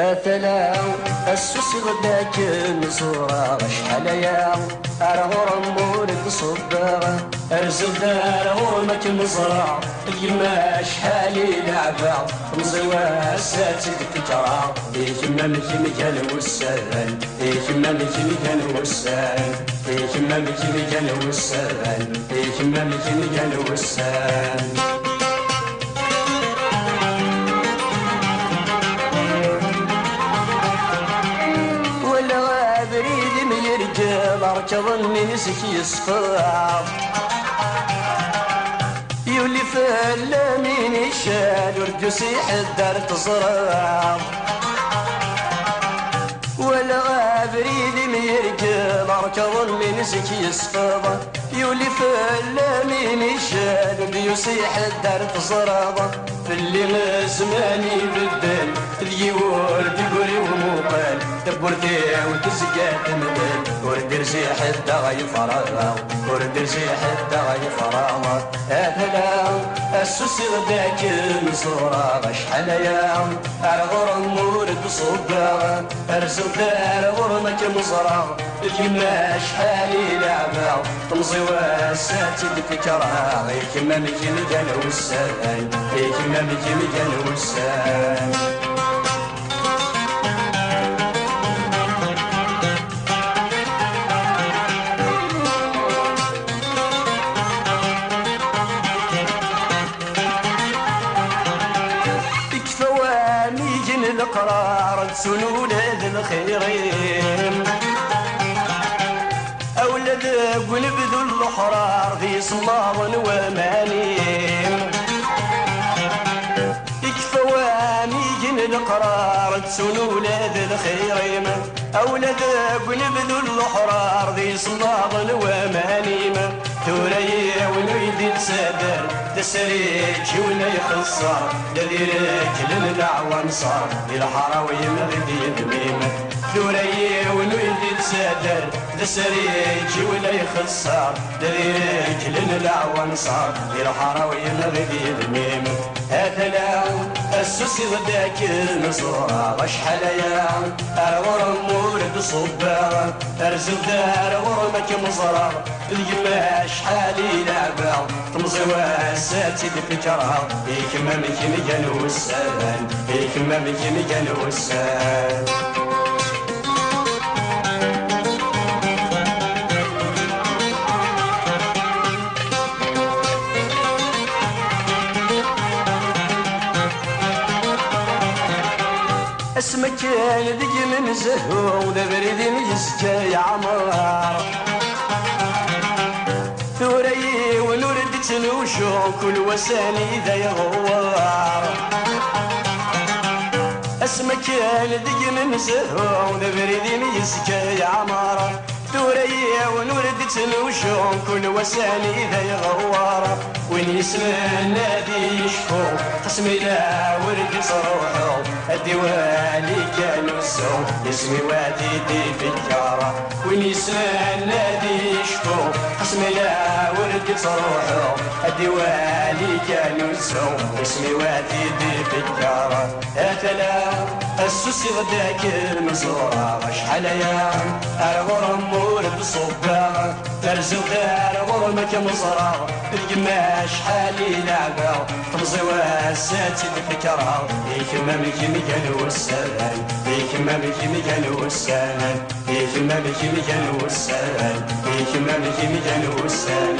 أثلا السوس غداك النصورة شحال يا أرغور مورد صباغ أرزل دار غورمك مزرع اليما شحال لعبة مزوا ساتك تكرا يكما مكان وسان يكما مكان وسان يكما مكان وسان يكما مكان وسان مركض من سكي صفاف يولي فلا من يشال ورجوس يحدر تصراف ولا بريد ميركل مركض من سكي صفاف يولي فلا من يشال ورجوس يحدر تصراف في اللي زماني بدل اليورد يقولي ومقال تبورتي وتزكى تمدل وردر زي حتى غيفرغ وردر زي حتى غيفرغ أهلا السوس غداك المصورة شحال يا أرغور مورد صباغ أرزل دار غرمك مزرع اليما شحال لعبة تمزي واساتي تكره يكما مكين كان وسان يكما مكين كان وسان القرار تسون ولاد الخيرين أولاد ونبذوا الأحرار ذي صمام ومانين يكفى واميجن القرار تسون ولاد الخيرين أولاد ونبذوا الأحرار ذي صمام ومانين ثوري ونويدي تسادر تسريج ولا يخسر الذي رجل الدعوة صار الحراوي مغدي دميم ثوري ونويدي تسادر تسريج ولا يخسر الذي رجل الدعوة صار الحراوي مغدي دميم هاتلا السوس غداك المصورة شحال يا أرغور مورد صباغ أرزل دار غرمك مزرع اليما شحال لعبة تمزي واساتي تفكرها يكما مكان وسان يكما مكان وسان اسمك كان ذيك من زهو وذا بريد يسكى يا عمار ثوري ونورد تنوشو كل وساني ذا يغوار اسمك كان ذيك من زهو وذا بريد يسكى يا عمار ثوري ونورد تنوشو كل وساني ذا يغوار وين يسمع النادي يشفو قسمي لا ورد صروحو الديواني كانوا السو اسمي وادي دي في الجارة وين يسمع النادي يشفو قسمي لا ورد صروحو الديواني كانوا السو اسمي وادي دي في الجارة هاتلا السوس غداك المزورة شحال يا أرغور مورد صباغ ترزل دار غرمك مزرع اليما شحال لعبة تمزي واساتي تفكرها يكما مكان وسان يكما مكان وسان يكما مكان وسان يكما مكان وسان